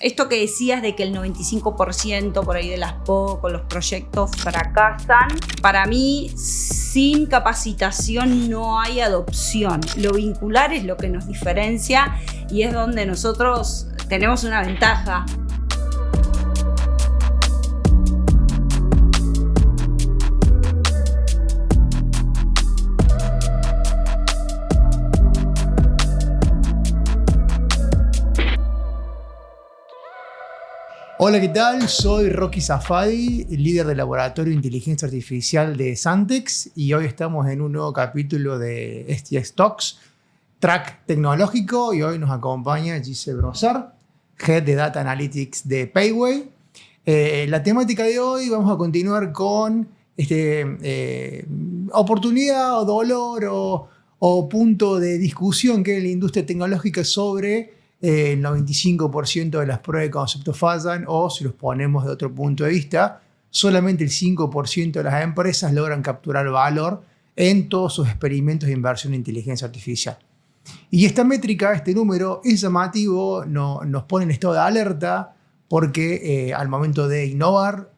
esto que decías de que el 95% por ahí de las POC o los proyectos fracasan, para mí sin capacitación no hay adopción. Lo vincular es lo que nos diferencia y es donde nosotros tenemos una ventaja. Hola, ¿qué tal? Soy Rocky Safadi, líder del Laboratorio de Inteligencia Artificial de Santex, y hoy estamos en un nuevo capítulo de STX Talks, track tecnológico, y hoy nos acompaña Gise Brossard, Head de Data Analytics de Payway. La temática de hoy vamos a continuar con oportunidad o dolor o punto de discusión que es la industria tecnológica sobre el 95% de las pruebas de concepto fallan, o si los ponemos de otro punto de vista, solamente el 5% de las empresas logran capturar valor en todos sus experimentos de inversión en inteligencia artificial. Y esta métrica, este número, es llamativo, nos pone en estado de alerta porque al momento de innovar,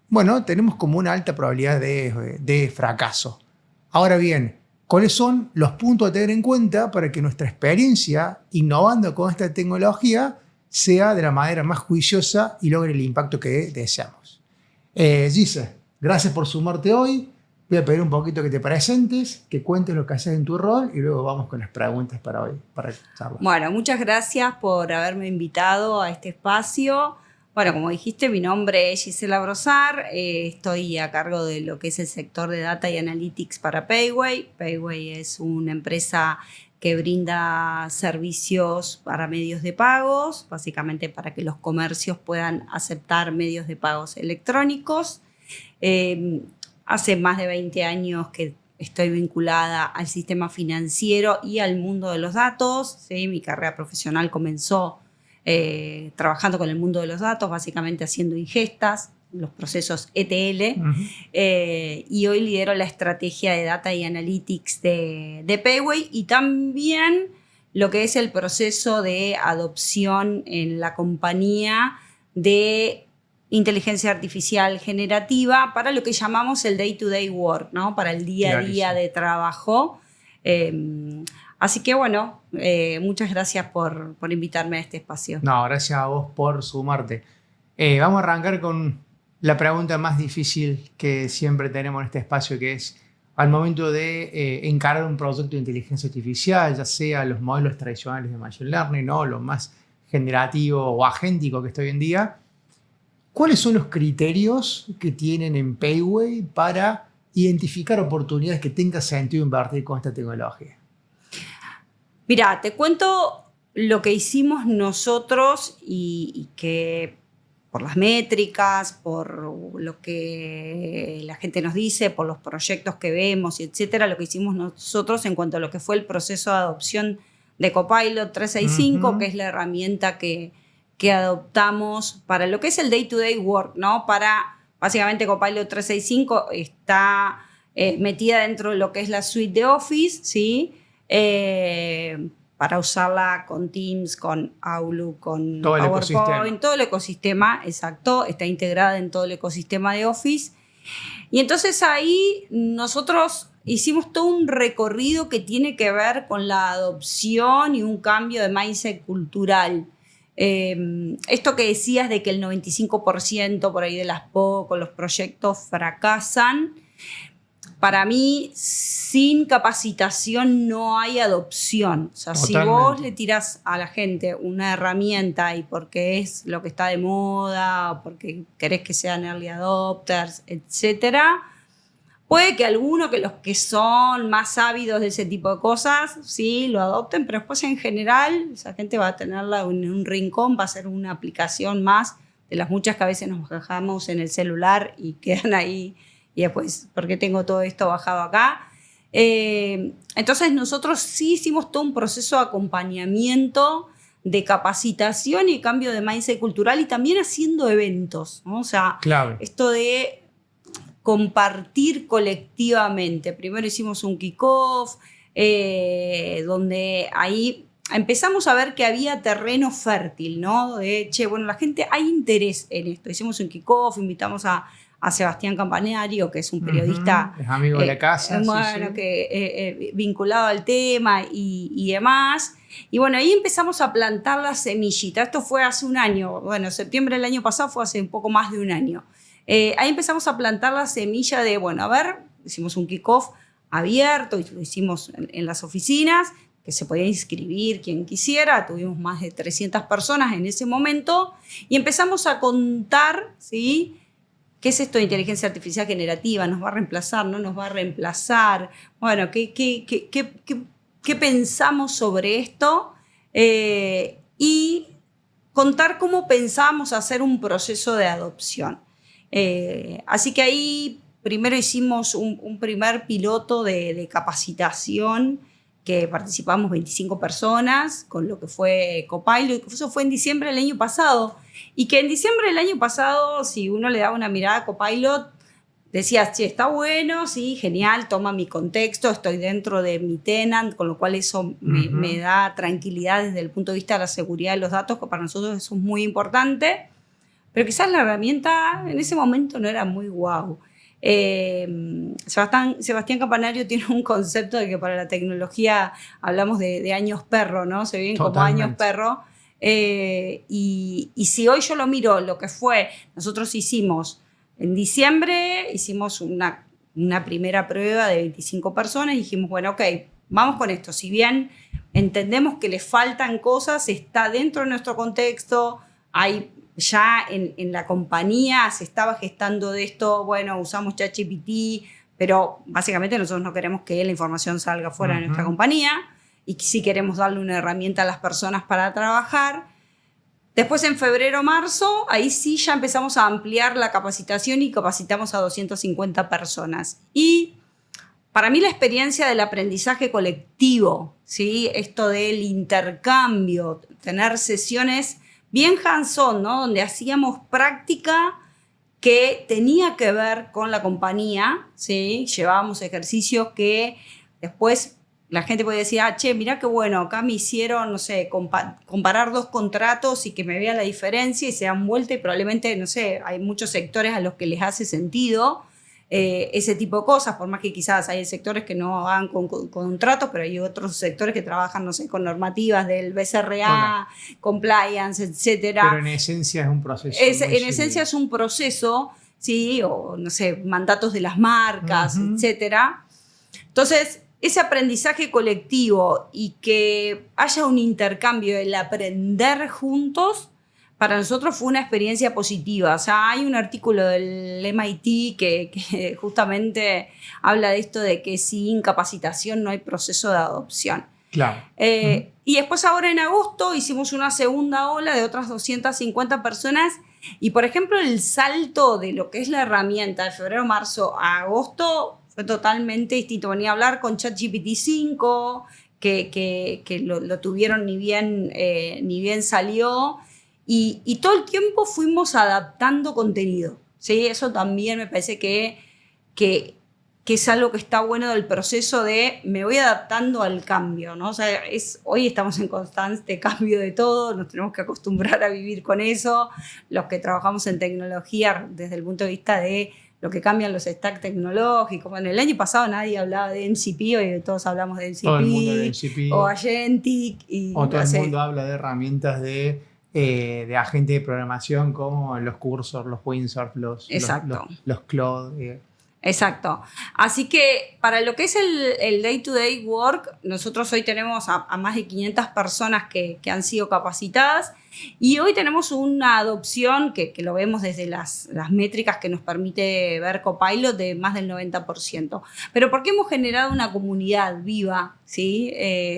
bueno, tenemos como una alta probabilidad de fracaso. Ahora bien, ¿cuáles son los puntos a tener en cuenta para que nuestra experiencia innovando con esta tecnología sea de la manera más juiciosa y logre el impacto que deseamos? Gise, gracias por sumarte hoy. Voy a pedir un poquito que te presentes, que cuentes lo que haces en tu rol y luego vamos con las preguntas para hoy, para charlar. Bueno, muchas gracias por haberme invitado a este espacio. Bueno, como dijiste, mi nombre es Gisela Brossard, estoy a cargo de lo que es el sector de Data y Analytics para Payway. Payway es una empresa que brinda servicios para medios de pagos, básicamente para que los comercios puedan aceptar medios de pagos electrónicos. Hace más de 20 años que estoy vinculada al sistema financiero y al mundo de los datos. ¿Sí? Mi carrera profesional comenzó trabajando con el mundo de los datos, básicamente haciendo ingestas, los procesos ETL, y hoy lidero la estrategia de Data y Analytics de Payway y también lo que es el proceso de adopción en la compañía de inteligencia artificial generativa para lo que llamamos el day-to-day work, ¿no? Para el día a día de trabajo. Así que bueno, muchas gracias por invitarme a este espacio. No, gracias a vos por sumarte. Vamos a arrancar con la pregunta más difícil que siempre tenemos en este espacio, que es al momento de encarar un proyecto de inteligencia artificial, ya sea los modelos tradicionales de Machine Learning o lo más generativo o agéntico que está hoy en día, ¿cuáles son los criterios que tienen en Payway para identificar oportunidades que tenga sentido invertir con esta tecnología? Mira, te cuento lo que hicimos nosotros y que por las métricas, por lo que la gente nos dice, por los proyectos que vemos, etcétera, lo que hicimos nosotros en cuanto a lo que fue el proceso de adopción de Copilot 365, que es la herramienta que adoptamos para lo que es el day-to-day work, ¿no? Para, básicamente, Copilot 365 está metida dentro de lo que es la suite de Office, ¿sí? Para usarla con Teams, con Outlook, con todo PowerPoint, todo el ecosistema, exacto, está integrada en todo el ecosistema de Office. Y entonces ahí nosotros hicimos todo un recorrido que tiene que ver con la adopción y un cambio de mindset cultural. Esto que decías de que el 95% por ahí de las POC o los proyectos fracasan, para mí, sin capacitación no hay adopción. O sea, totalmente. Si vos le tirás a la gente una herramienta y porque es lo que está de moda, o porque querés que sean early adopters, etcétera, puede que algunos, que los que son más ávidos de ese tipo de cosas, sí, lo adopten, pero después en general esa gente va a tenerla en un rincón, va a ser una aplicación más de las muchas que a veces nos bajamos en el celular y quedan ahí. Y después, ¿por qué tengo todo esto bajado acá? Entonces nosotros sí hicimos todo un proceso de acompañamiento, de capacitación y cambio de mindset cultural y también haciendo eventos, ¿no? O sea, clave. Esto de compartir colectivamente. Primero hicimos un kickoff, donde ahí empezamos a ver que había terreno fértil, ¿no? De, che, bueno, la gente, hay interés en esto. Hicimos un kickoff, invitamos a Sebastián Campanario, que es un periodista. Es amigo de la casa. Bueno, sí. que vinculado al tema y demás. Y bueno, ahí empezamos a plantar la semillita. Esto fue hace un año. Bueno, septiembre del año pasado fue hace un poco más de un año. Ahí empezamos a plantar la semilla de, bueno, a ver, hicimos un kickoff abierto, y lo hicimos en las oficinas, que se podía inscribir quien quisiera. Tuvimos más de 300 personas en ese momento y empezamos a contar, ¿sí?, ¿qué es esto de inteligencia artificial generativa? ¿Nos va a reemplazar? ¿No nos va a reemplazar? Bueno, ¿qué pensamos sobre esto? Y contar cómo pensamos hacer un proceso de adopción. Así que ahí primero hicimos un primer piloto de capacitación, que participamos 25 personas con lo que fue Copilot. Eso fue en diciembre del año pasado. Y que en diciembre del año pasado, si uno le daba una mirada a Copilot, decías, che, está bueno, sí, genial, toma mi contexto, estoy dentro de mi tenant, con lo cual eso me da tranquilidad desde el punto de vista de la seguridad de los datos, que para nosotros eso es muy importante. Pero quizás la herramienta en ese momento no era muy guau. Sebastián Campanario tiene un concepto de que para la tecnología hablamos de años perro, ¿no? Se viven como años perro. Y si hoy yo lo miro, lo que fue, nosotros hicimos en diciembre, hicimos una primera prueba de 25 personas y dijimos, bueno, ok, vamos con esto. Si bien entendemos que le faltan cosas, está dentro de nuestro contexto, hay ya en la compañía se estaba gestando de esto, bueno, usamos ChatGPT, pero básicamente nosotros no queremos que la información salga fuera de nuestra compañía, y sí queremos darle una herramienta a las personas para trabajar. Después, en febrero, marzo, ahí sí ya empezamos a ampliar la capacitación y capacitamos a 250 personas. Y para mí la experiencia del aprendizaje colectivo, ¿sí?, esto del intercambio, tener sesiones bien hands-on, ¿no?, donde hacíamos práctica que tenía que ver con la compañía, ¿sí?, llevábamos ejercicios que después la gente podía decir, che, mirá qué bueno, acá me hicieron, no sé, comparar 2 contratos y que me vean la diferencia y se dan vuelta, y probablemente, no sé, hay muchos sectores a los que les hace sentido ese tipo de cosas, por más que quizás hay sectores que no hagan con contratos, pero hay otros sectores que trabajan, no sé, con normativas del BCRA, compliance, etcétera. Pero en esencia es un proceso. En esencia es un proceso, ¿sí? O, no sé, mandatos de las marcas, etcétera. Entonces, ese aprendizaje colectivo y que haya un intercambio, el aprender juntos, para nosotros fue una experiencia positiva. O sea, hay un artículo del MIT que justamente habla de esto de que sin capacitación no hay proceso de adopción. Claro. Y después, ahora en agosto, hicimos una segunda ola de otras 250 personas. Y, por ejemplo, el salto de lo que es la herramienta de febrero, marzo a agosto fue totalmente distinto. Venía a hablar con ChatGPT 5, que lo tuvieron ni bien salió. Y todo el tiempo fuimos adaptando contenido, ¿sí? Eso también me parece que es algo que está bueno del proceso de me voy adaptando al cambio, ¿no? O sea, hoy estamos en constante cambio de todo, nos tenemos que acostumbrar a vivir con eso. Los que trabajamos en tecnología, desde el punto de vista de lo que cambian los stacks tecnológicos. Bueno, el año pasado nadie hablaba de MCP, hoy todos hablamos de MCP. Todo el mundo de MCP. O Agentic. O todo el mundo habla de herramientas de agente de programación, como los cursors, los WinSource, los Claude. Exacto. Así que para lo que es el day-to-day work, nosotros hoy tenemos a más de 500 personas que han sido capacitadas, y hoy tenemos una adopción que lo vemos desde las métricas que nos permite ver Copilot, de más del 90%. Pero porque hemos generado una comunidad viva, ¿sí?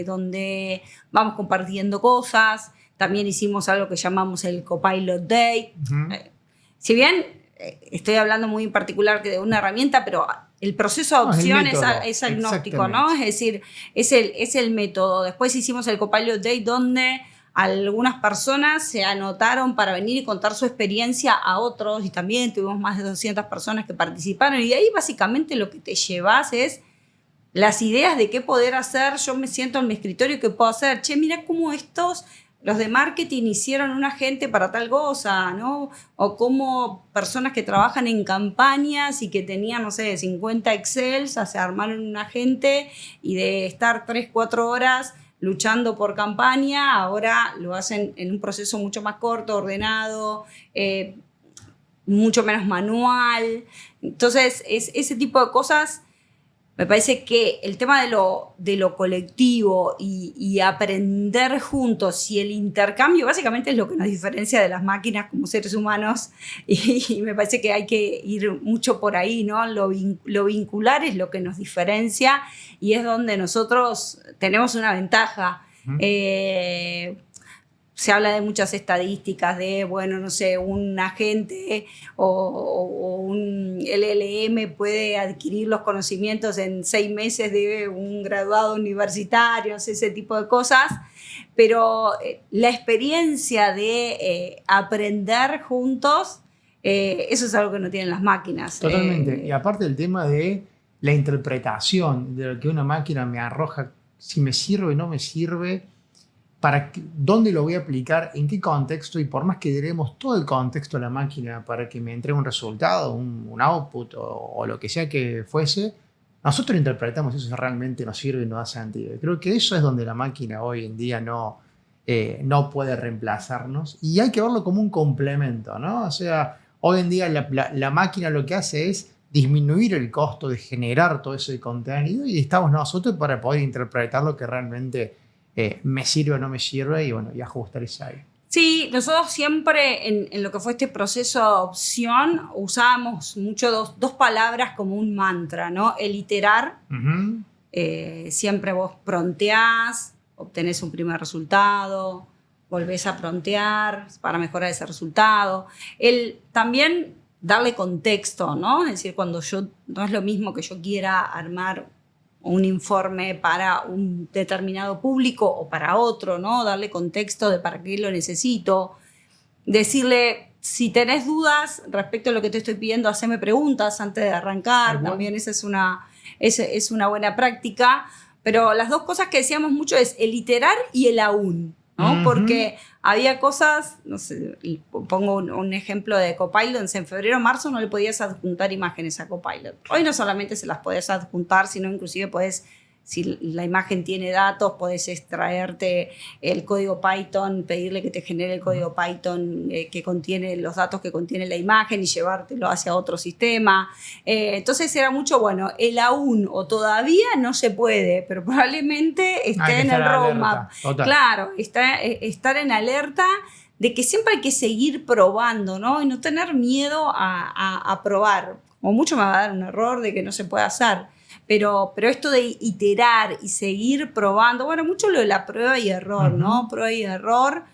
Donde vamos compartiendo cosas. También hicimos algo que llamamos el Copilot Day. Si bien estoy hablando muy en particular de una herramienta, pero el proceso de adopción es agnóstico, ¿no? Es decir, es el método. Después hicimos el Copilot Day, donde algunas personas se anotaron para venir y contar su experiencia a otros, y también tuvimos más de 200 personas que participaron. Y de ahí básicamente lo que te llevas es las ideas de qué poder hacer. Yo me siento en mi escritorio, ¿qué puedo hacer? Che, mira cómo los de marketing hicieron un agente para tal cosa, ¿no? O cómo personas que trabajan en campañas y que tenían, no sé, 50 Excels, se armaron un agente y de estar 3, 4 horas luchando por campaña, ahora lo hacen en un proceso mucho más corto, ordenado, mucho menos manual. Entonces, ese tipo de cosas. Me parece que el tema de lo colectivo y aprender juntos y el intercambio básicamente es lo que nos diferencia de las máquinas como seres humanos, y me parece que hay que ir mucho por ahí, ¿no? Lo vincular es lo que nos diferencia y es donde nosotros tenemos una ventaja. Se habla de muchas estadísticas de, bueno, no sé, un agente o un LLM puede adquirir los conocimientos en 6 meses de un graduado universitario, ese tipo de cosas, pero la experiencia de aprender juntos, eso es algo que no tienen las máquinas. Totalmente. Y aparte el tema de la interpretación de lo que una máquina me arroja, si me sirve o no me sirve, dónde lo voy a aplicar, en qué contexto, y por más que diremos todo el contexto a la máquina para que me entregue un resultado, un output o lo que sea que fuese, nosotros interpretamos eso si realmente nos sirve y nos da sentido. Y creo que eso es donde la máquina hoy en día no puede reemplazarnos, y hay que verlo como un complemento, ¿no? O sea, hoy en día la máquina lo que hace es disminuir el costo de generar todo ese contenido, y estamos nosotros para poder interpretar lo que realmente me sirve o no me sirve, y bueno, y ajustar eso ahí. Sí, nosotros siempre en lo que fue este proceso de adopción usábamos mucho dos palabras como un mantra, ¿no? El iterar. Uh-huh. Siempre vos pronteás, obtenés un primer resultado, volvés a prontear para mejorar ese resultado. También darle contexto, ¿no? Es decir, no es lo mismo que yo quiera armar un informe para un determinado público o para otro, ¿no? Darle contexto de para qué lo necesito. Decirle, si tenés dudas respecto a lo que te estoy pidiendo, haceme preguntas antes de arrancar. Bueno. También esa es una buena práctica. Pero las dos cosas que decíamos mucho es el iterar y el aún, ¿no? Uh-huh. Porque había cosas, no sé, pongo un ejemplo de Copilot, en febrero o marzo no le podías adjuntar imágenes a Copilot. Hoy no solamente se las podés adjuntar, sino inclusive podés, si la imagen tiene datos, podés extraerte el código Python, pedirle que te genere el código Python que contiene los datos que contiene la imagen y llevártelo hacia otro sistema. Entonces era mucho, bueno, el aún o todavía no se puede, pero probablemente esté en el roadmap. Claro, estar en alerta de que siempre hay que seguir probando, ¿no? Y no tener miedo a probar. Como mucho me va a dar un error de que no se puede hacer. Pero esto de iterar y seguir probando, bueno, mucho lo de la prueba y error, uh-huh. ¿no? Prueba y error.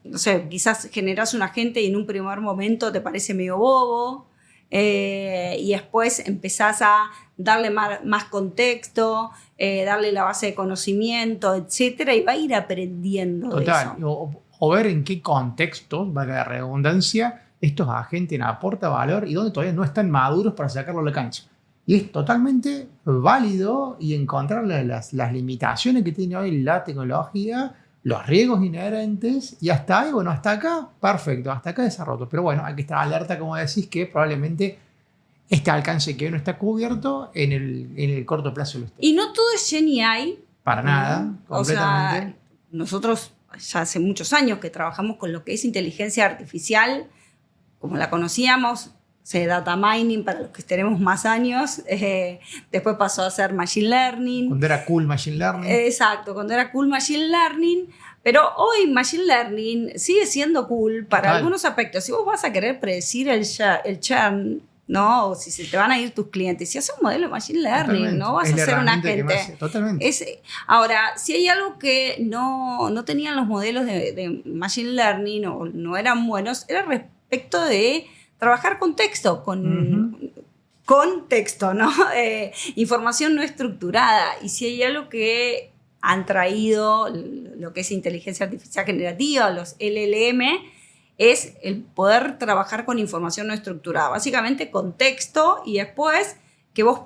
No sé, quizás generás un agente y en un primer momento te parece medio bobo, y después empezás a darle más contexto, darle la base de conocimiento, etcétera, y va a ir aprendiendo. Total, de eso. O ver en qué contexto, valga la redundancia, estos agentes aportan valor y donde todavía no están maduros para sacarlo a la cancha. Y es totalmente válido y encontrar las limitaciones que tiene hoy la tecnología, los riesgos inherentes, y hasta ahí, bueno, hasta acá, perfecto, hasta acá desarrollo. Pero bueno, hay que estar alerta, como decís, que probablemente este alcance que hoy no está cubierto en el corto plazo lo esté. Y no todo es GenAI. Para nada, completamente. O sea, nosotros ya hace muchos años que trabajamos con lo que es inteligencia artificial, como la conocíamos, data mining para los que tenemos más años, después pasó a ser machine learning. Cuando era cool machine learning. Exacto, cuando era cool machine learning, pero hoy machine learning sigue siendo cool para algunos aspectos. Si vos vas a querer predecir el churn, ¿no? O si se te van a ir tus clientes, si haces un modelo de machine learning, totalmente. No vas a ser un agente. Totalmente. Ahora, si hay algo que no tenían los modelos de machine learning o no eran buenos, era respecto de trabajar con texto, con texto, ¿no? Información no estructurada. Y si hay algo que han traído lo que es inteligencia artificial generativa, los LLM, es el poder trabajar con información no estructurada. Básicamente con texto, y después que vos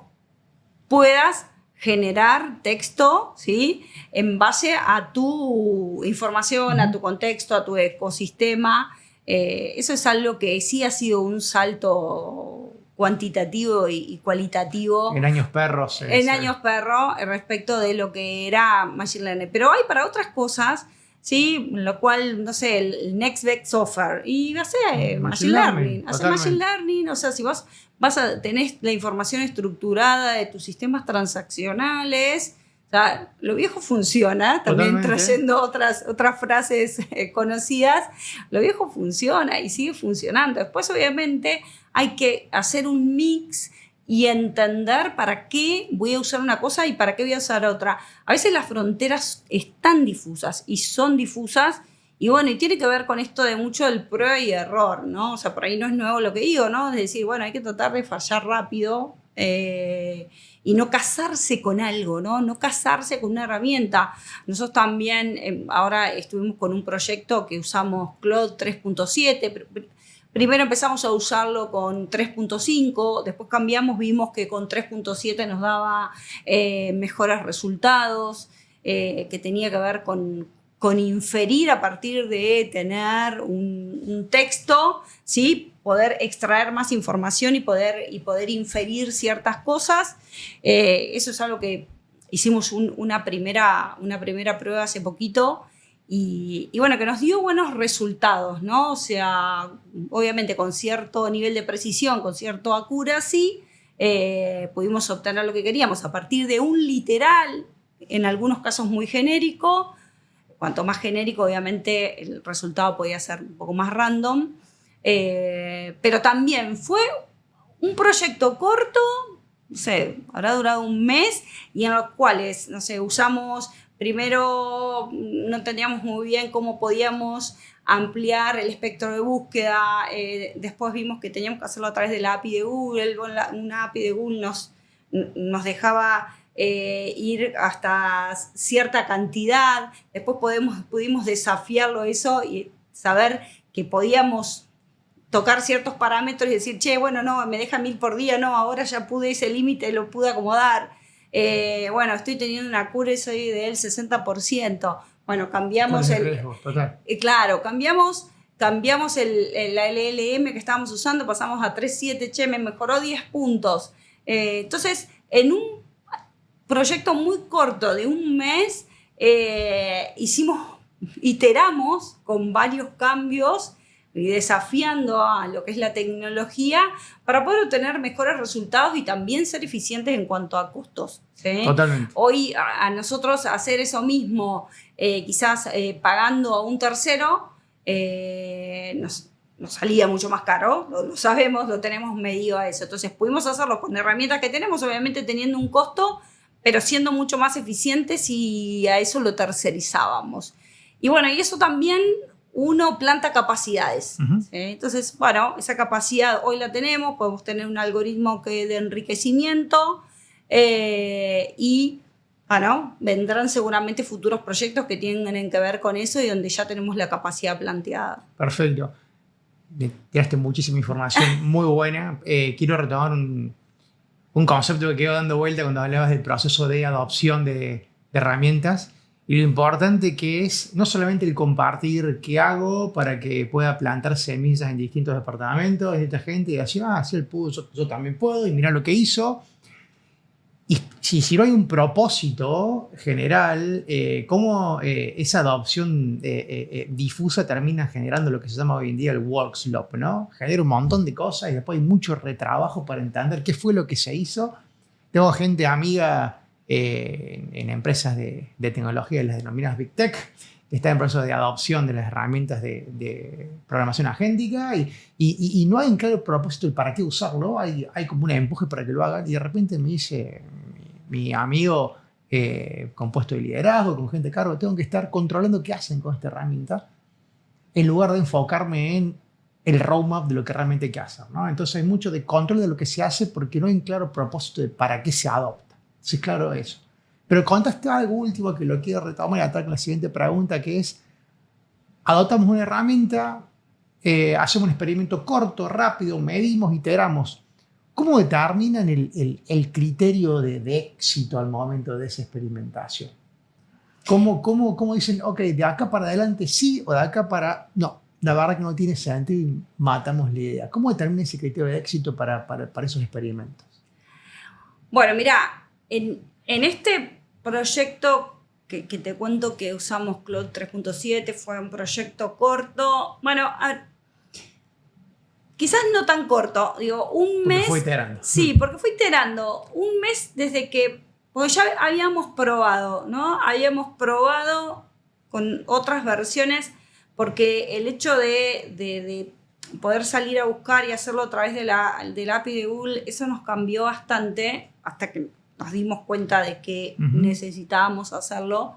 puedas generar texto, ¿sí? En base a tu información, a tu contexto, a tu ecosistema. Eso es algo que sí ha sido un salto cuantitativo y cualitativo. En años perros. En años perro, respecto de lo que era Machine Learning. Pero hay para otras cosas, ¿sí? Lo cual, no sé, el Next Best Offer. Y hace Machine Learning. Hace Machine Learning. O sea, si vos tenés la información estructurada de tus sistemas transaccionales. O sea, lo viejo funciona, también trayendo otras frases conocidas. Lo viejo funciona y sigue funcionando. Después, obviamente, hay que hacer un mix y entender para qué voy a usar una cosa y para qué voy a usar otra. A veces las fronteras están difusas y son difusas. Y bueno, y tiene que ver con esto de mucho del prueba y error, ¿no? O sea, por ahí no es nuevo lo que digo, ¿no? Es decir, bueno, hay que tratar de fallar rápido y no casarse con algo, ¿no? No casarse con una herramienta. Nosotros también ahora estuvimos con un proyecto que usamos Claude 3.7. Primero empezamos a usarlo con 3.5, después cambiamos, vimos que con 3.7 nos daba mejores resultados, que tenía que ver con inferir a partir de tener un texto, ¿sí? Poder extraer más información y poder inferir ciertas cosas. Eso es algo que hicimos una primera prueba hace poquito y bueno, que nos dio buenos resultados, ¿no? O sea, obviamente con cierto nivel de precisión, con cierto accuracy, pudimos obtener lo que queríamos a partir de un literal, en algunos casos muy genérico. Cuanto más genérico, obviamente, el resultado podía ser un poco más random. Pero también fue un proyecto corto, no sé, habrá durado un mes, y en los cuales, no sé, usamos, primero no entendíamos muy bien cómo podíamos ampliar el espectro de búsqueda, después vimos que teníamos que hacerlo a través de la API de Google, una API de Google nos dejaba ir hasta cierta cantidad, después pudimos desafiarlo eso y saber que podíamos tocar ciertos parámetros y decir, che, bueno, no, me deja 1000 por día, no, ahora ya pude ese límite, lo pude acomodar, bueno, estoy teniendo una accuracy del 60%, bueno, cambiamos riesgo, total. Claro, cambiamos la LLM que estábamos usando, pasamos a 3.7, che, me mejoró 10 puntos, entonces, en un proyecto muy corto de un mes, iteramos con varios cambios y desafiando a lo que es la tecnología para poder obtener mejores resultados y también ser eficientes en cuanto a costos, ¿sí? Totalmente. Hoy a nosotros hacer eso mismo, quizás pagando a un tercero, nos salía mucho más caro, lo sabemos, lo tenemos medido a eso. Entonces pudimos hacerlo con herramientas que tenemos, obviamente teniendo un costo, pero siendo mucho más eficientes y a eso lo tercerizábamos. Y bueno, y eso también uno planta capacidades. Uh-huh. ¿Sí? Entonces, bueno, esa capacidad hoy la tenemos, podemos tener un algoritmo de enriquecimiento y bueno, vendrán seguramente futuros proyectos que tienen que ver con eso y donde ya tenemos la capacidad planteada. Perfecto. Tiraste muchísima información muy buena. Quiero retomar un concepto que quedó dando vuelta cuando hablabas del proceso de adopción de herramientas y lo importante que es no solamente el compartir qué hago para que pueda plantar semillas en distintos departamentos, de distinta gente y decir, si él pudo, yo también puedo y mirá lo que hizo. Y si no hay un propósito general, cómo esa adopción difusa termina generando lo que se llama hoy en día el work slope, ¿no? Genera un montón de cosas y después hay mucho retrabajo para entender qué fue lo que se hizo. Tengo gente amiga en empresas de tecnología, las denominadas Big Tech, que está en proceso de adopción de las herramientas de programación agéntica y no hay un claro propósito de para qué usarlo, hay como un empuje para que lo hagan y de repente me dice mi amigo con puesto de liderazgo, con gente a cargo, tengo que estar controlando qué hacen con esta herramienta en lugar de enfocarme en el roadmap de lo que realmente hay que hacer, ¿no? Entonces hay mucho de control de lo que se hace porque no hay un claro propósito de para qué se adopta. Sí, claro eso. Pero contaste algo último que lo quiero retomar y atar con la siguiente pregunta, que es, adoptamos una herramienta, hacemos un experimento corto, rápido, medimos, iteramos. ¿Cómo determinan el criterio de éxito al momento de esa experimentación? ¿Cómo dicen, ok, de acá para adelante sí o de acá para... No, la verdad que no tiene sentido y matamos la idea. ¿Cómo determinan ese criterio de éxito para esos experimentos? Bueno, mira, en este proyecto que te cuento que usamos Claude 3.7, fue un proyecto corto. Bueno, quizás no tan corto, digo, un mes. Porque fue iterando. Sí, porque fue iterando. Un mes desde que. Porque ya habíamos probado, ¿no? Habíamos probado con otras versiones, porque el hecho de poder salir a buscar y hacerlo a través del API de Google, eso nos cambió bastante hasta que nos dimos cuenta de que necesitábamos hacerlo.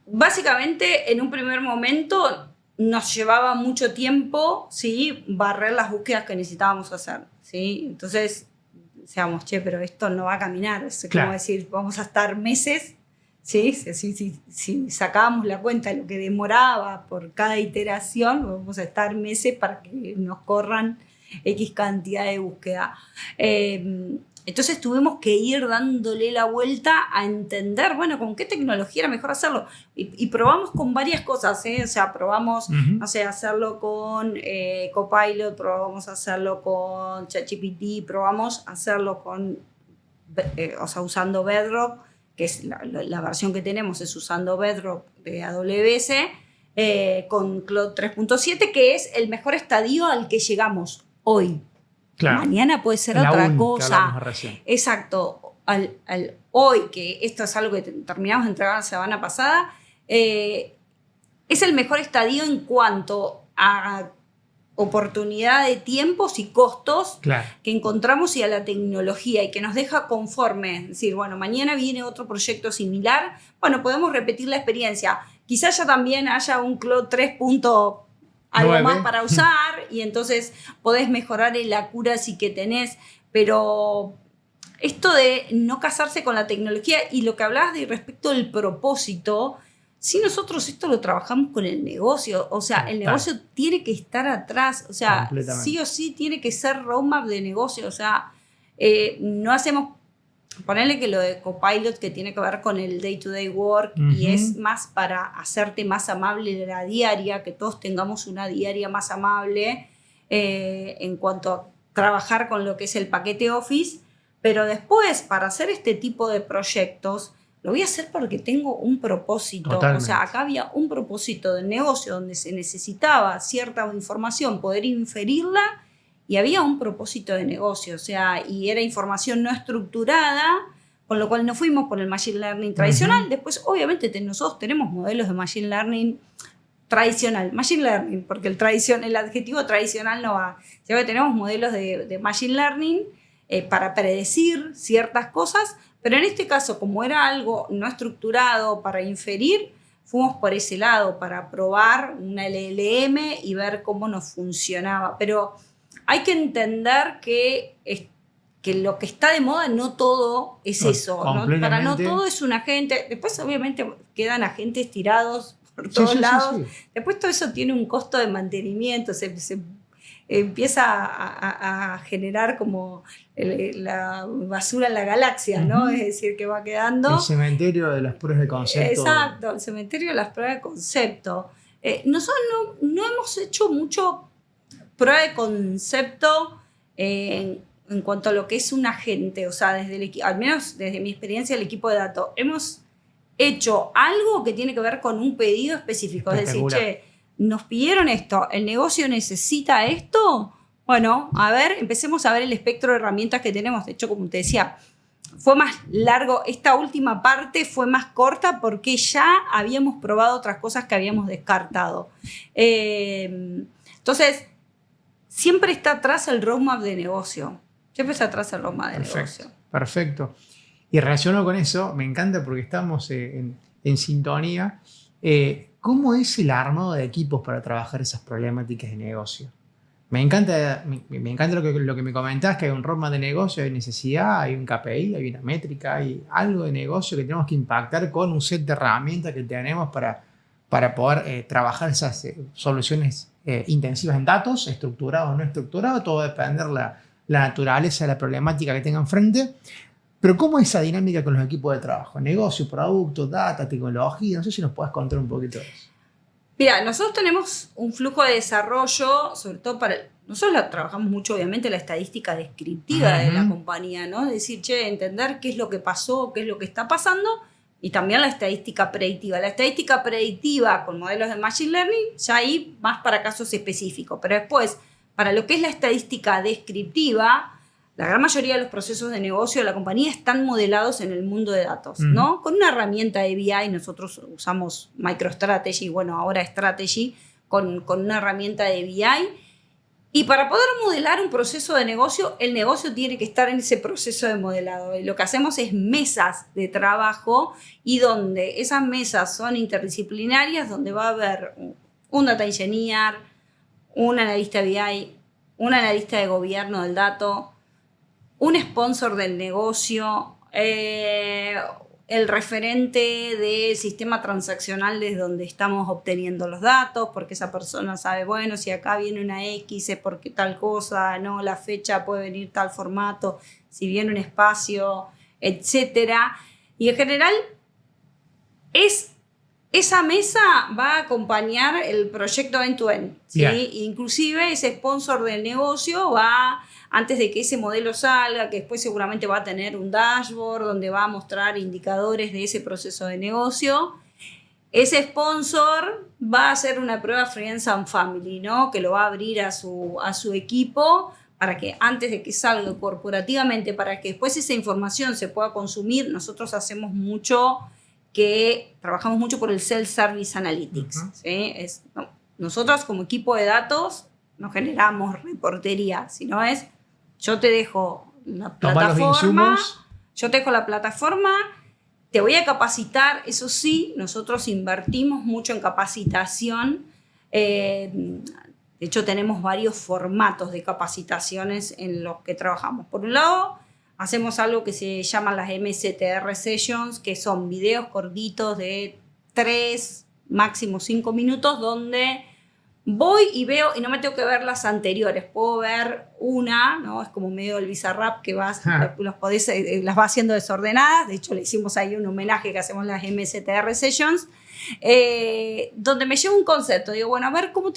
Básicamente, en un primer momento nos llevaba mucho tiempo, ¿sí?, barrer las búsquedas que necesitábamos hacer, ¿sí? Entonces, decíamos, pero esto no va a caminar. Es como decir, vamos a estar meses, ¿sí? Si sacábamos la cuenta de lo que demoraba por cada iteración, vamos a estar meses para que nos corran X cantidad de búsqueda. Entonces tuvimos que ir dándole la vuelta a entender, bueno, con qué tecnología era mejor hacerlo. Y probamos con varias cosas, ¿eh? O sea, probamos, no sé, hacerlo con Copilot, probamos hacerlo con ChatGPT, probamos hacerlo con, usando Bedrock, que es la versión que tenemos, es usando Bedrock de AWS, con Claude 3.7, que es el mejor estadio al que llegamos hoy. Claro. Mañana puede ser otra cosa. Exacto. Hoy, que esto es algo que terminamos de entregar la semana pasada, es el mejor estadio en cuanto a oportunidad de tiempos y costos que encontramos y a la tecnología, y que nos deja conformes. Es decir, bueno, mañana viene otro proyecto similar, bueno, podemos repetir la experiencia. Quizás ya también haya un Claude 3. Algo 9. Más para usar, y entonces podés mejorar el accuracy que tenés, pero esto de no casarse con la tecnología y lo que hablabas de respecto al propósito, si nosotros esto lo trabajamos con el negocio, o sea, el negocio tiene que estar atrás, o sea, sí o sí tiene que ser roadmap de negocio, o sea, no hacemos... Ponerle que lo de Copilot, que tiene que ver con el day-to-day work, y es más para hacerte más amable la diaria, que todos tengamos una diaria más amable en cuanto a trabajar con lo que es el paquete Office, pero después, para hacer este tipo de proyectos, lo voy a hacer porque tengo un propósito. Totalmente. O sea, acá había un propósito de negocio donde se necesitaba cierta información, poder inferirla, y había un propósito de negocio, o sea, y era información no estructurada, con lo cual no fuimos por el Machine Learning tradicional. Después, obviamente, nosotros tenemos modelos de Machine Learning tradicional, Machine Learning, porque el adjetivo tradicional no va. O sea, tenemos modelos de Machine Learning para predecir ciertas cosas, pero en este caso, como era algo no estructurado para inferir, fuimos por ese lado, para probar una LLM y ver cómo nos funcionaba. Pero hay que entender que lo que está de moda no todo es eso, ¿no? Para no todo es un agente. Después, obviamente, quedan agentes tirados por todos lados. Sí. Después todo eso tiene un costo de mantenimiento, se empieza a generar como la basura en la galaxia, ¿no? Es decir, que va quedando... El cementerio de las pruebas de concepto. Exacto, el cementerio de las pruebas de concepto. Nosotros no hemos hecho mucho prueba de concepto en cuanto a lo que es un agente, o sea, al menos desde mi experiencia, el equipo de datos, hemos hecho algo que tiene que ver con un pedido específico, es decir, nos pidieron esto, el negocio necesita esto, bueno, a ver, empecemos a ver el espectro de herramientas que tenemos. De hecho, como te decía, fue más largo, esta última parte fue más corta porque ya habíamos probado otras cosas que habíamos descartado. Entonces, siempre está atrás el roadmap de negocio. Siempre está atrás el roadmap de negocio. Perfecto. Y relacionado con eso, me encanta porque estamos en sintonía. ¿Cómo es el armado de equipos para trabajar esas problemáticas de negocio? Me encanta lo que me comentás, que hay un roadmap de negocio, hay necesidad, hay un KPI, hay una métrica, hay algo de negocio que tenemos que impactar con un set de herramientas que tenemos para para poder trabajar esas soluciones intensivas en datos, estructurado o no estructurado, todo va a depender la naturaleza de la problemática que tengan frente. Pero ¿cómo es esa dinámica con los equipos de trabajo? Negocio, producto, data, tecnología. No sé si nos puedes contar un poquito de eso. Mira, nosotros tenemos un flujo de desarrollo, sobre todo nosotros trabajamos mucho, obviamente, la estadística descriptiva de la compañía, ¿no? Es decir, entender qué es lo que pasó, qué es lo que está pasando, y también la estadística predictiva. La estadística predictiva con modelos de Machine Learning, ya ahí más para casos específicos. Pero después, para lo que es la estadística descriptiva, la gran mayoría de los procesos de negocio de la compañía están modelados en el mundo de datos, ¿no? Con una herramienta de BI, nosotros usamos MicroStrategy, bueno, ahora Strategy, con una herramienta de BI. Y para poder modelar un proceso de negocio, el negocio tiene que estar en ese proceso de modelado. Y lo que hacemos es mesas de trabajo, y donde esas mesas son interdisciplinarias, donde va a haber un data engineer, un analista BI, un analista de gobierno del dato, un sponsor del negocio, el referente del sistema transaccional desde donde estamos obteniendo los datos, porque esa persona sabe, bueno, si acá viene una X es porque tal cosa, no, la fecha puede venir tal formato, si viene un espacio, etcétera. Y en general, esa mesa va a acompañar el proyecto end-to-end, ¿sí? Yeah. Inclusive ese sponsor del negocio va, antes de que ese modelo salga, que después seguramente va a tener un dashboard donde va a mostrar indicadores de ese proceso de negocio. Ese sponsor va a hacer una prueba Friends and Family, ¿no? Que lo va a abrir a su equipo, para que antes de que salga corporativamente, para que después esa información se pueda consumir. Nosotros trabajamos mucho por el Self-Service Analytics. ¿Sí? Nosotros como equipo de datos no generamos reportería, sino yo te dejo la plataforma, te voy a capacitar. Eso sí, nosotros invertimos mucho en capacitación. De hecho, tenemos varios formatos de capacitaciones en los que trabajamos. Por un lado, hacemos algo que se llama las MSTR Sessions, que son videos cortitos de 3, máximo 5 minutos, donde voy y veo, y no me tengo que ver las anteriores, puedo ver una, ¿no? Es como medio el Bizarrap que las va haciendo desordenadas. De hecho, le hicimos ahí un homenaje que hacemos las MSTR Sessions, donde me llevo un concepto. Digo, bueno, a ver, ¿cómo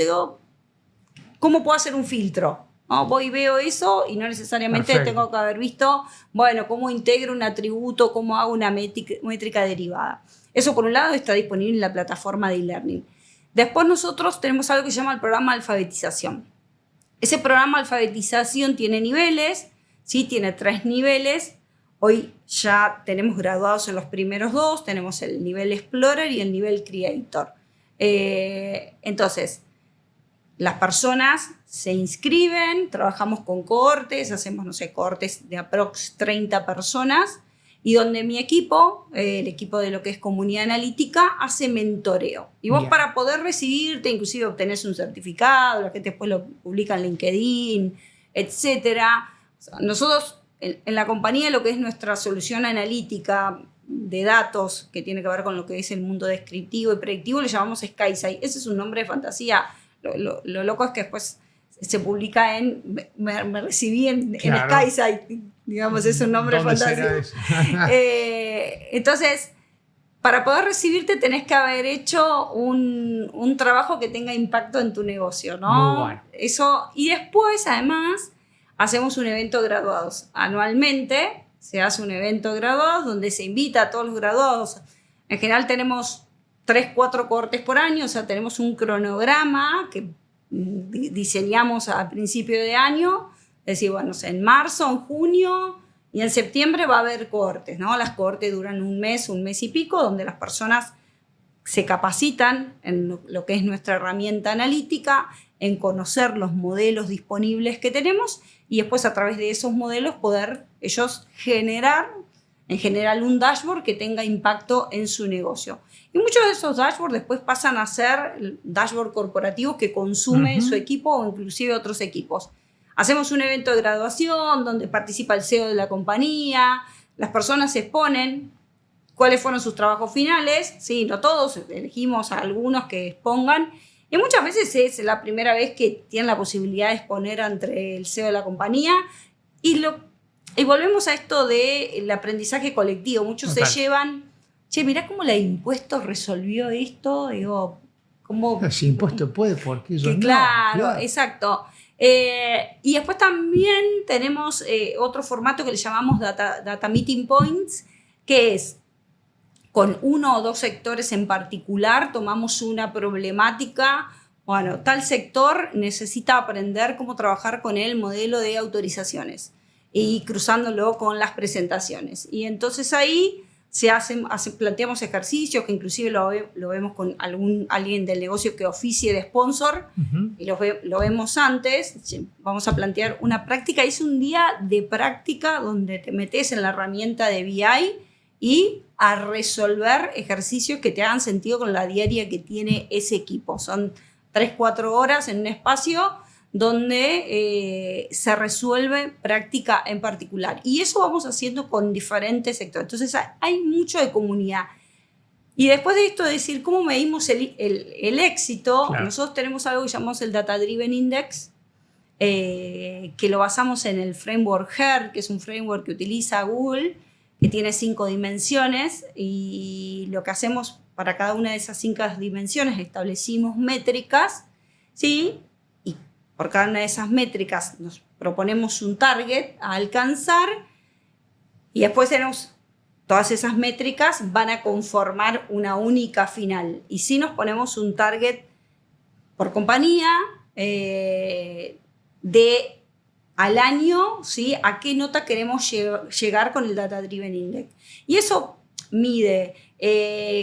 puedo hacer un filtro? ¿No? Voy y veo eso, y no necesariamente tengo que haber visto, bueno, cómo integro un atributo, cómo hago una métrica derivada. Eso, por un lado, está disponible en la plataforma de e-learning. Después nosotros tenemos algo que se llama el programa de alfabetización. Ese programa de alfabetización tiene niveles, ¿sí? Tiene 3 niveles. Hoy ya tenemos graduados en los primeros 2, tenemos el nivel Explorer y el nivel Creator. Entonces, las personas se inscriben, trabajamos con cohortes, hacemos, cohortes de aprox 30 personas, y donde mi equipo, el equipo de lo que es comunidad analítica, hace mentoreo. Y vos, para poder recibirte, inclusive obtenés un certificado, la gente después lo publica en LinkedIn, etc. Nosotros, en la compañía, lo que es nuestra solución analítica de datos, que tiene que ver con lo que es el mundo descriptivo y predictivo, le llamamos SkySight. Ese es un nombre de fantasía. Lo loco es que después se publica me recibí en SkySight, digamos, es un nombre fantástico. Entonces, para poder recibirte tenés que haber hecho un trabajo que tenga impacto en tu negocio, ¿no? Muy bueno. Eso, y después, además, hacemos un evento de graduados. Anualmente se hace un evento de graduados donde se invita a todos los graduados. En general tenemos 3-4 cohortes por año, o sea, tenemos un cronograma que diseñamos a principio de año. Es decir, bueno, en marzo, en junio y en septiembre va a haber cohortes, ¿no? Las cohortes duran un mes y pico, donde las personas se capacitan en lo que es nuestra herramienta analítica, en conocer los modelos disponibles que tenemos, y después a través de esos modelos poder ellos generar, en general, un dashboard que tenga impacto en su negocio. Y muchos de esos dashboards después pasan a ser dashboard corporativos que consume su equipo o inclusive otros equipos. Hacemos un evento de graduación donde participa el CEO de la compañía, las personas se exponen, cuáles fueron sus trabajos finales. Sí, no todos, elegimos a algunos que expongan. Y muchas veces es la primera vez que tienen la posibilidad de exponer ante el CEO de la compañía. Y volvemos a esto del aprendizaje colectivo. Muchos Total. se llevan, che, mirá cómo la de impuestos resolvió esto. Digo, cómo... Si impuesto puede, porque ellos no. Claro, exacto. Y después también tenemos otro formato que le llamamos Data Meeting Points, que es con uno o dos sectores en particular, tomamos una problemática. Bueno, tal sector necesita aprender cómo trabajar con el modelo de autorizaciones y cruzándolo con las presentaciones. Y entonces ahí planteamos ejercicios que inclusive lo vemos con alguien del negocio que oficie de sponsor. Uh-huh. Y lo vemos antes. Vamos a plantear una práctica. Es un día de práctica donde te metes en la herramienta de BI y a resolver ejercicios que te hagan sentido con la diaria que tiene ese equipo. Son 3-4 horas en un espacio donde se resuelve práctica en particular. Y eso vamos haciendo con diferentes sectores. Entonces hay mucho de comunidad. Y después de esto, decir cómo medimos el éxito, claro. Nosotros tenemos algo que llamamos el Data Driven Index, que lo basamos en el framework HER, que es un framework que utiliza Google, que tiene 5 dimensiones, y lo que hacemos para cada una de esas 5 dimensiones establecimos métricas, ¿sí? Y por cada una de esas métricas nos proponemos un target a alcanzar, y después tenemos todas esas métricas van a conformar una única final. Y si nos ponemos un target por compañía al año, ¿sí? A qué nota queremos llegar con el Data Driven Index. Y eso mide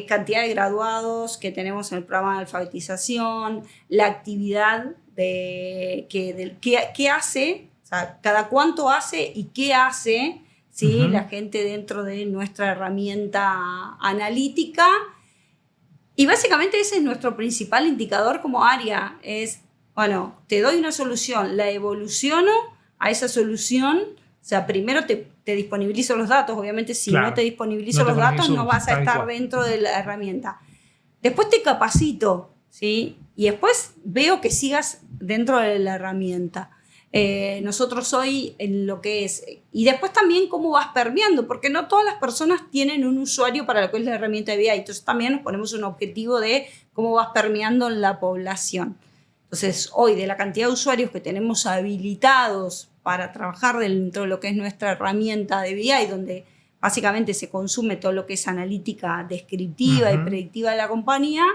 cantidad de graduados que tenemos en el programa de alfabetización, la actividad qué hace, o sea, cada cuánto hace y qué hace, ¿sí? Uh-huh. La gente dentro de nuestra herramienta analítica. Y básicamente ese es nuestro principal indicador como área. Es, bueno, te doy una solución, la evoluciono a esa solución. O sea, primero te disponibilizo los datos. Obviamente, si claro, no te disponibilizo los datos, no vas a estar dentro de la herramienta. Después te capacito, ¿sí? Y después veo que sigas dentro de la herramienta. Nosotros hoy en lo que es... Y después también cómo vas permeando, porque no todas las personas tienen un usuario para lo que es la herramienta de BI. Entonces también nos ponemos un objetivo de cómo vas permeando en la población. Entonces hoy, de la cantidad de usuarios que tenemos habilitados para trabajar dentro de lo que es nuestra herramienta de BI, donde básicamente se consume todo lo que es analítica descriptiva uh-huh. y predictiva de la compañía,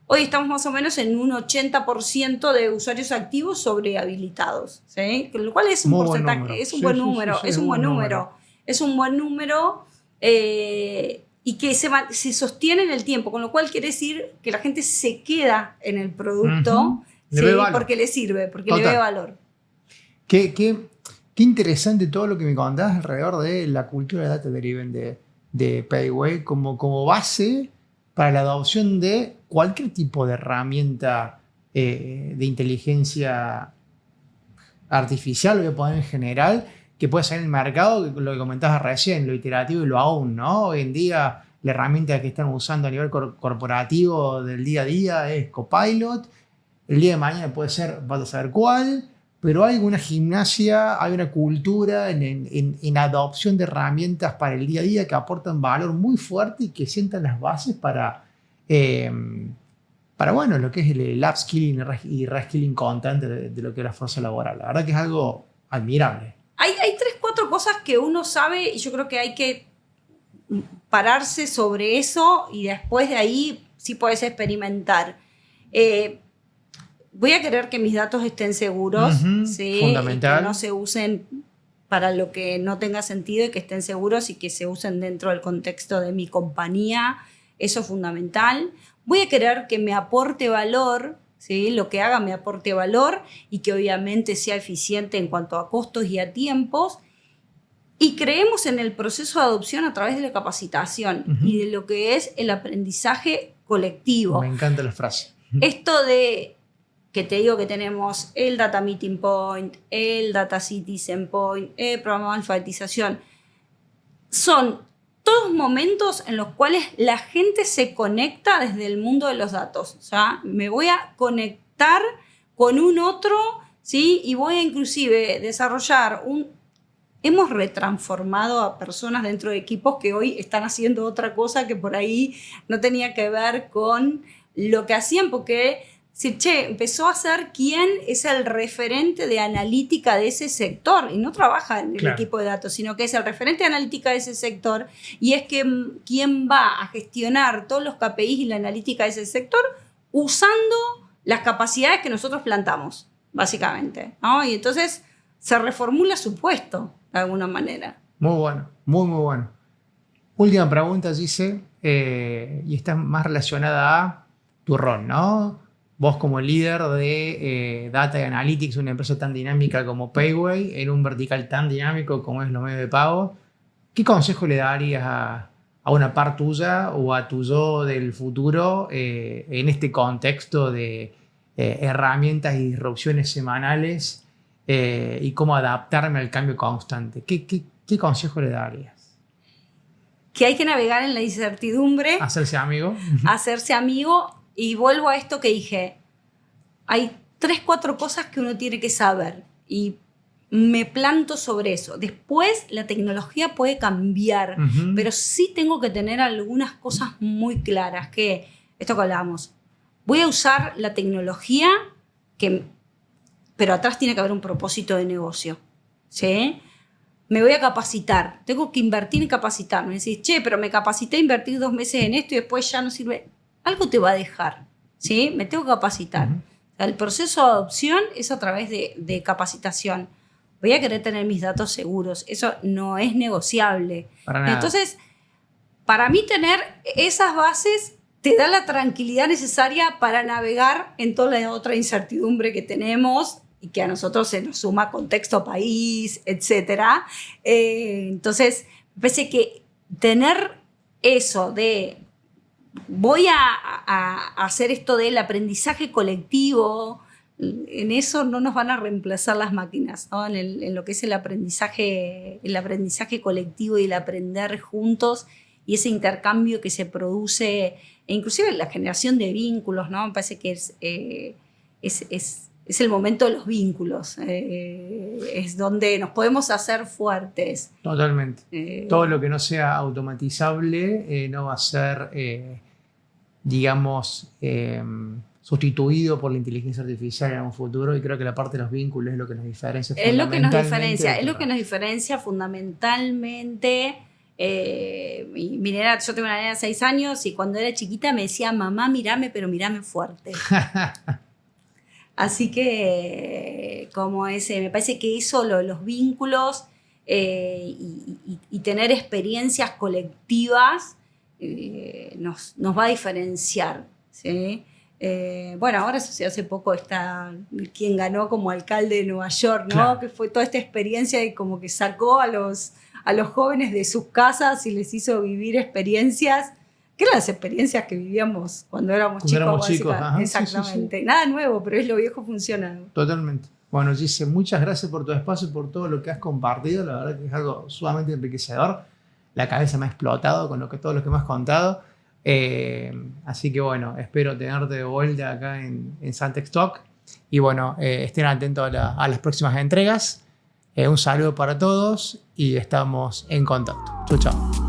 hoy estamos más o menos en un 80% de usuarios activos sobre habilitados, ¿sí? Lo cual es un porcentaje, es un buen número, es un buen número. Es un buen número y que se sostiene en el tiempo, con lo cual quiere decir que la gente se queda en el producto, uh-huh. ¿sí? Porque le sirve, porque le ve valor. Qué interesante todo lo que me contás alrededor de la cultura de Data Driven de Payway como base para la adopción de cualquier tipo de herramienta de inteligencia artificial, voy a poner en general, que puede ser en el mercado, lo que comentabas recién, lo iterativo y lo aún, ¿no? Hoy en día la herramienta que están usando a nivel corporativo del día a día es Copilot. El día de mañana puede ser, vas a saber cuál, pero hay una gimnasia, hay una cultura en adopción de herramientas para el día a día que aportan valor muy fuerte y que sientan las bases para bueno, lo que es el upskilling y reskilling content de lo que es la fuerza laboral. La verdad que es algo admirable. Hay 3-4 cosas que uno sabe y yo creo que hay que pararse sobre eso y después de ahí sí puedes experimentar. Voy a querer que mis datos estén seguros, uh-huh, ¿sí? Fundamental. Y que no se usen para lo que no tenga sentido y que estén seguros y que se usen dentro del contexto de mi compañía. Eso es fundamental. Voy a querer que me aporte valor, ¿sí? Lo que haga me aporte valor y que obviamente sea eficiente en cuanto a costos y a tiempos. Y creemos en el proceso de adopción a través de la capacitación uh-huh. y de lo que es el aprendizaje colectivo. Me encanta la frase. Esto de... que te digo que tenemos el Data Meeting Point, el Data Citizen Point, el programa de alfabetización. Son todos momentos en los cuales la gente se conecta desde el mundo de los datos. O sea, me voy a conectar con un otro, ¿sí? Y voy a inclusive desarrollar Hemos retransformado a personas dentro de equipos que hoy están haciendo otra cosa que por ahí no tenía que ver con lo que hacían, porque empezó a ser quién es el referente de analítica de ese sector, y no trabaja en el equipo de datos, sino que es el referente de analítica de ese sector, y es que quién va a gestionar todos los KPIs y la analítica de ese sector usando las capacidades que nosotros plantamos, básicamente, ¿no? Y entonces se reformula su puesto de alguna manera. Muy bueno, muy bueno. Última pregunta, Gise, y está más relacionada a tu rol, ¿no? Vos como líder de Data y Analytics, una empresa tan dinámica como Payway, en un vertical tan dinámico como es los medios de pago, ¿qué consejo le darías a una par tuya o a tu yo del futuro en este contexto de herramientas y disrupciones semanales y cómo adaptarme al cambio constante? ¿Qué consejo le darías? Que hay que navegar en la incertidumbre. Hacerse amigo. Hacerse amigo. Y vuelvo a esto que dije. Hay 3, 4 cosas que uno tiene que saber. Y me planto sobre eso. Después la tecnología puede cambiar. Pero sí tengo que tener algunas cosas muy claras. Que esto que hablábamos. Voy a usar la tecnología pero atrás tiene que haber un propósito de negocio, ¿sí? Me voy a capacitar, tengo que invertir en capacitarme. Me decís, pero me capacité, invertí 2 meses en esto y después ya no sirve. Algo te va a dejar, ¿sí? Me tengo que capacitar. O sea, el proceso de adopción es a través de capacitación. Voy a querer tener mis datos seguros, eso no es negociable. Para nada. Entonces, para mí tener esas bases te da la tranquilidad necesaria para navegar en toda la otra incertidumbre que tenemos y que a nosotros se nos suma contexto país, etc. Entonces, me parece que tener eso de voy a hacer esto del aprendizaje colectivo, en eso no nos van a reemplazar las máquinas, ¿no? En lo que es el aprendizaje colectivo y el aprender juntos y ese intercambio que se produce, e inclusive la generación de vínculos, ¿no? Me parece que es el momento de los vínculos, es donde nos podemos hacer fuertes. Totalmente. Todo lo que no sea automatizable no va a ser, digamos, sustituido por la inteligencia artificial en un futuro, y creo que la parte de los vínculos es lo que nos diferencia fundamentalmente. Es lo que nos diferencia fundamentalmente. Mi nena, yo tengo una nena de 6 años y cuando era chiquita me decía, mamá, mírame, pero mírame fuerte. Así que, me parece que eso, los vínculos y tener experiencias colectivas nos va a diferenciar, ¿sí? Bueno, ahora hace poco está quien ganó como alcalde de Nueva York, ¿no? Claro. Que fue toda esta experiencia de como que sacó a los jóvenes de sus casas y les hizo vivir experiencias que eran las experiencias que vivíamos cuando éramos chicos. Ajá, exactamente. Sí. Nada nuevo, pero es lo viejo funcionando. Totalmente. Bueno, Gise, muchas gracias por tu espacio y por todo lo que has compartido. La verdad que es algo sumamente enriquecedor. La cabeza me ha explotado con todo lo que me has contado. Así que bueno, espero tenerte de vuelta acá en Santex Talk. Y bueno, estén atentos a las próximas entregas. Un saludo para todos y estamos en contacto. Chau, chau.